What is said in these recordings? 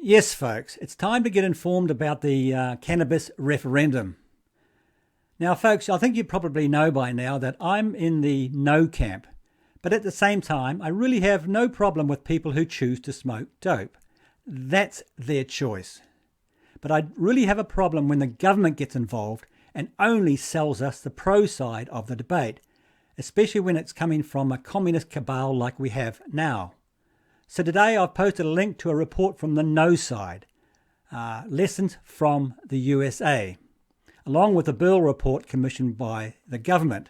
Yes, folks, it's time to get informed about the Cannabis Referendum. Now, folks, I think you probably know by now that I'm in the no camp, but at the same time, I really have no problem with people who choose to smoke dope. That's their choice. But I really have a problem when the government gets involved and only sells us the pro side of the debate, especially when it's coming from a communist cabal like we have now. So today I've posted a link to a report from the no side, Lessons from the USA, along with a bill report commissioned by the government.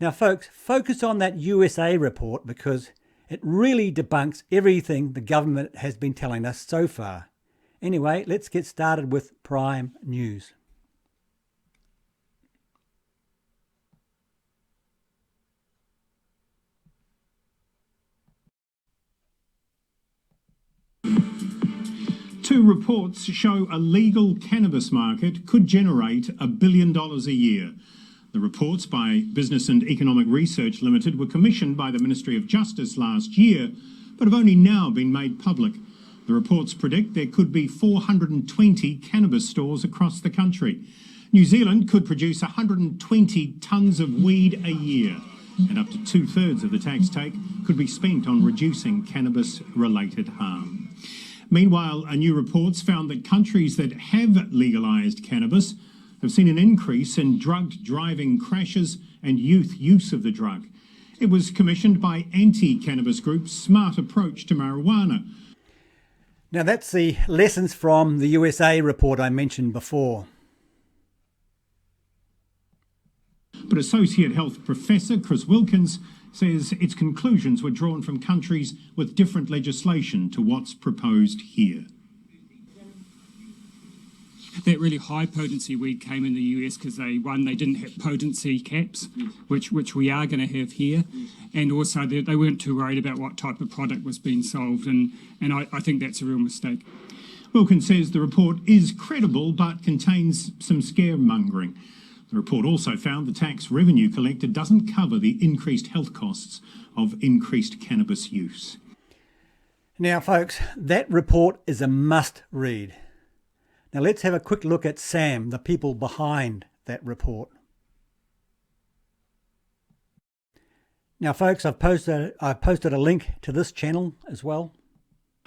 Now folks, focus on that USA report because it really debunks everything the government has been telling us so far. Anyway, let's get started with Prime News. Two reports show a legal cannabis market could generate $1 billion a year. The reports by Business and Economic Research Limited were commissioned by the Ministry of Justice last year, but have only now been made public. The reports predict there could be 420 cannabis stores across the country. New Zealand could produce 120 tonnes of weed a year, and up to 2/3 of the tax take could be spent on reducing cannabis-related harm. Meanwhile, a new report found that countries that have legalised cannabis have seen an increase in drugged driving crashes and youth use of the drug. It was commissioned by anti-cannabis group Smart Approach to Marijuana. Now that's the Lessons from the USA report I mentioned before. But Associate Health Professor Chris Wilkins says its conclusions were drawn from countries with different legislation to what's proposed here. That really high potency weed came in the US because they didn't have potency caps, which we are going to have here, and also they weren't too worried about what type of product was being sold, and I think that's a real mistake. Wilkins says the report is credible but contains some scaremongering. The report also found the tax revenue collected doesn't cover the increased health costs of increased cannabis use. Now folks, that report is a must read. Now let's have a quick look at SAM, the people behind that report. Now folks, I've posted a link to this channel as well.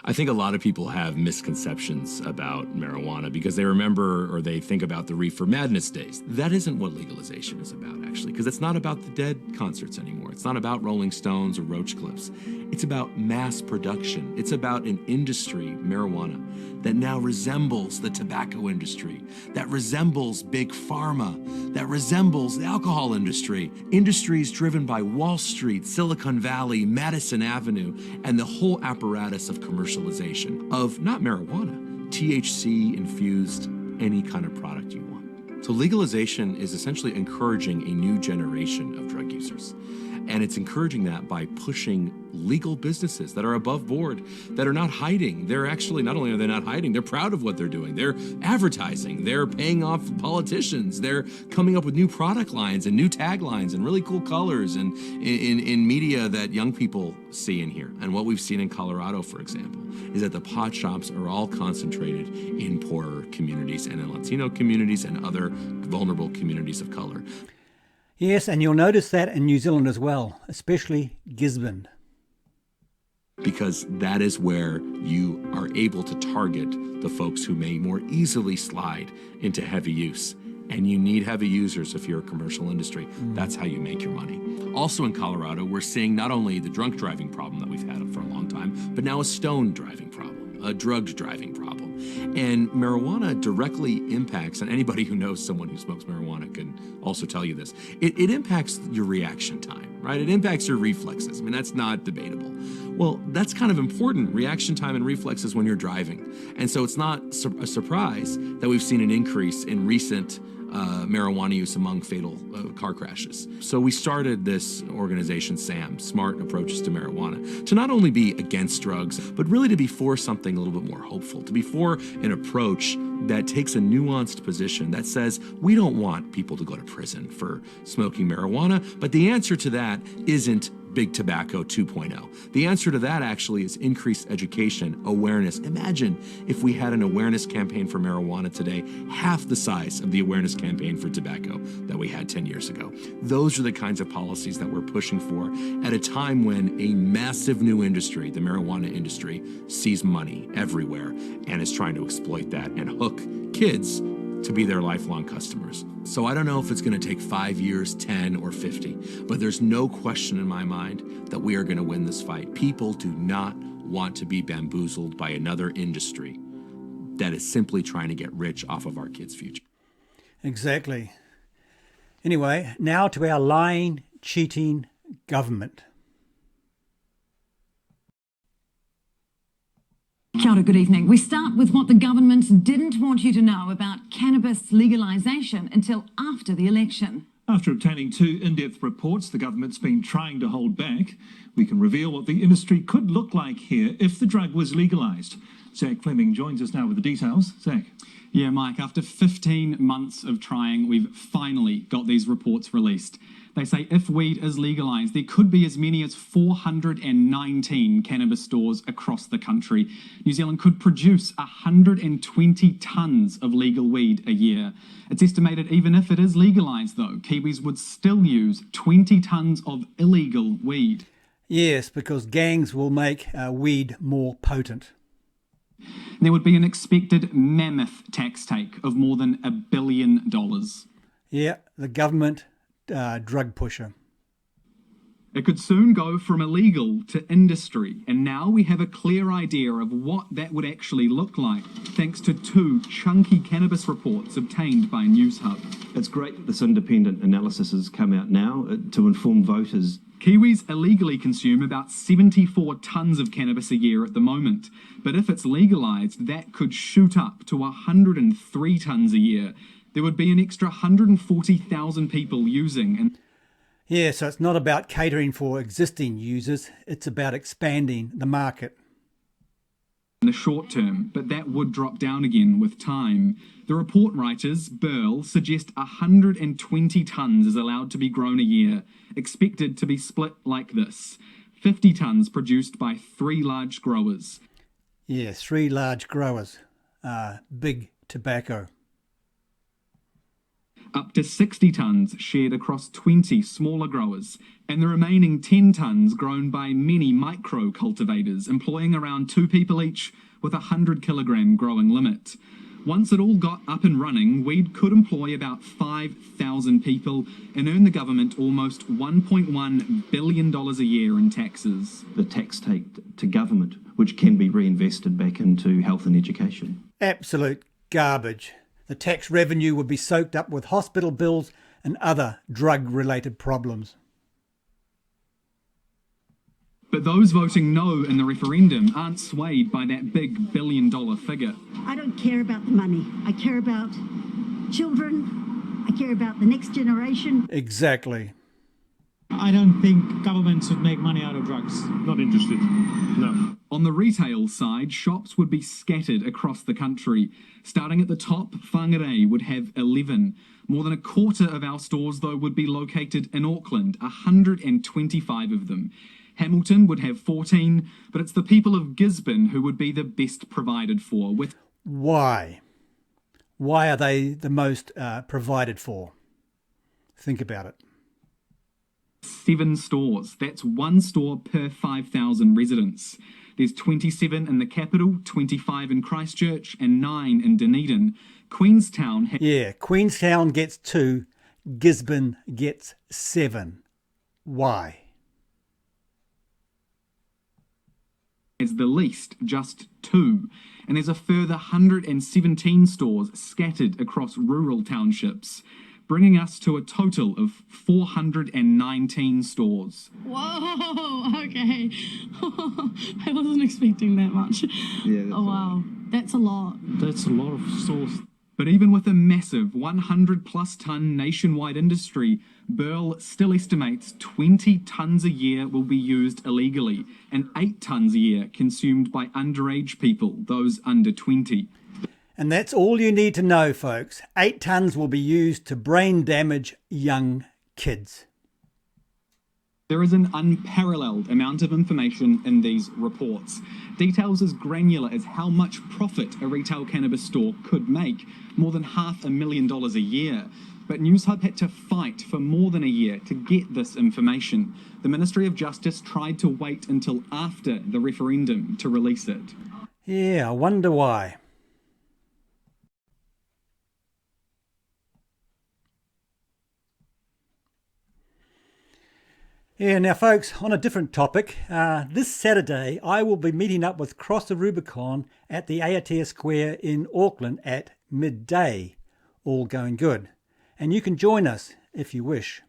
I think a lot of people have misconceptions about marijuana because they remember or they think about the Reefer Madness days. That isn't what legalization is about, actually, because it's not about the Dead concerts anymore. It's not about Rolling Stones or Roach Clips. It's about mass production. It's about an industry, marijuana, that now resembles the tobacco industry, that resembles big pharma, that resembles the alcohol industry. Industries driven by Wall Street, Silicon Valley, Madison Avenue, and the whole apparatus of commercialization of not marijuana, THC infused any kind of product you want. So legalization is essentially encouraging a new generation of drug users. And it's encouraging that by pushing legal businesses that are above board, that are not hiding. They're actually, not only are they not hiding, they're proud of what they're doing. They're advertising, they're paying off politicians, they're coming up with new product lines and new taglines and really cool colors and in media that young people see and hear. And what we've seen in Colorado, for example, is that the pot shops are all concentrated in poorer communities and in Latino communities and other vulnerable communities of color. Yes, and you'll notice that in New Zealand as well, especially Gisborne. Because that is where you are able to target the folks who may more easily slide into heavy use. And you need heavy users if you're a commercial industry. That's how you make your money. Also in Colorado, we're seeing not only the drunk driving problem that we've had for a long time, but now a stoned driving problem, a drugged driving problem. And marijuana directly impacts, and anybody who knows someone who smokes marijuana can also tell you this, it impacts your reaction time, right? It impacts your reflexes. I mean, that's not debatable. Well, that's kind of important, reaction time and reflexes when you're driving. And so it's not a surprise that we've seen an increase in recent marijuana use among fatal car crashes. So we started this organization, SAM, Smart Approaches to Marijuana, to not only be against drugs, but really to be for something a little bit more hopeful, to be for an approach that takes a nuanced position that says we don't want people to go to prison for smoking marijuana, but the answer to that isn't Big Tobacco 2.0? The answer to that actually is increased education, awareness. Imagine if we had an awareness campaign for marijuana today, half the size of the awareness campaign for tobacco that we had 10 years ago. Those are the kinds of policies that we're pushing for at a time when a massive new industry, the marijuana industry, sees money everywhere and is trying to exploit that and hook kids to be their lifelong customers. So I don't know if it's going to take 5 years, 10, or 50, but there's no question in my mind that we are going to win this fight. People do not want to be bamboozled by another industry that is simply trying to get rich off of our kids' future. Exactly. Anyway, now to our lying, cheating government. Kia ora, good evening. We start with what the government didn't want you to know about cannabis legalisation until after the election. After obtaining 2 in-depth reports the government's been trying to hold back, we can reveal what the industry could look like here if the drug was legalised. Zach Fleming joins us now with the details. Zach. Yeah, Mike, after 15 months of trying, we've finally got these reports released. They say if weed is legalised, there could be as many as 419 cannabis stores across the country. New Zealand could produce 120 tonnes of legal weed a year. It's estimated even if it is legalised, though, Kiwis would still use 20 tonnes of illegal weed. Yes, because gangs will make weed more potent. There would be an expected mammoth tax take of more than $1 billion. Yeah, the government drug pusher. It could soon go from illegal to industry, and now we have a clear idea of what that would actually look like, thanks to 2 chunky cannabis reports obtained by NewsHub. It's great that this independent analysis has come out now to inform voters. Kiwis illegally consume about 74 tonnes of cannabis a year at the moment, but if it's legalised, that could shoot up to 103 tonnes a year. There would be an extra 140,000 people using. And yeah, so it's not about catering for existing users, it's about expanding the market. in the short term, but that would drop down again with time. The report writers, Burl, suggest 120 tonnes is allowed to be grown a year, expected to be split like this. 50 tonnes produced by 3 large growers. Yeah, 3 large growers. Big tobacco. Up to 60 tonnes shared across 20 smaller growers, and the remaining 10 tonnes grown by many micro cultivators, employing around 2 people each with a 100 kilogram growing limit. Once it all got up and running, weed could employ about 5,000 people and earn the government almost $1.1 billion a year in taxes. The tax take to government, which can be reinvested back into health and education. Absolute garbage. The tax revenue would be soaked up with hospital bills and other drug-related problems. But those voting no in the referendum aren't swayed by that big billion-dollar figure. I don't care about the money. I care about children. I care about the next generation. Exactly. I don't think governments would make money out of drugs. Not interested. No. On the retail side, shops would be scattered across the country. Starting at the top, Whangarei would have 11. More than a quarter of our stores, though, would be located in Auckland, 125 of them. Hamilton would have 14, but it's the people of Gisborne who would be the best provided for. With Why? Why are they the most provided for? Think about it. 7 stores. That's 1 store per 5,000 residents. There's 27 in the capital, 25 in Christchurch, and 9 in Dunedin. Queenstown... Queenstown gets 2, Gisborne gets 7. Why? ...is the least, just 2. And there's a further 117 stores scattered across rural townships, bringing us to a total of 419 stores. Whoa, okay. I wasn't expecting that much. Yeah, oh, wow. That's a lot. That's a lot of stores. But even with a massive 100-plus tonne nationwide industry, Burl still estimates 20 tonnes a year will be used illegally and 8 tonnes a year consumed by underage people, those under 20. And that's all you need to know, folks. 8 tonnes will be used to brain damage young kids. There is an unparalleled amount of information in these reports. Details as granular as how much profit a retail cannabis store could make, more than $500,000 a year. But Newshub had to fight for more than a year to get this information. The Ministry of Justice tried to wait until after the referendum to release it. Yeah, I wonder why. Yeah, now folks, on a different topic, this Saturday I will be meeting up with Cross the Rubicon at the Aotea Square in Auckland at midday. All going good. And you can join us if you wish.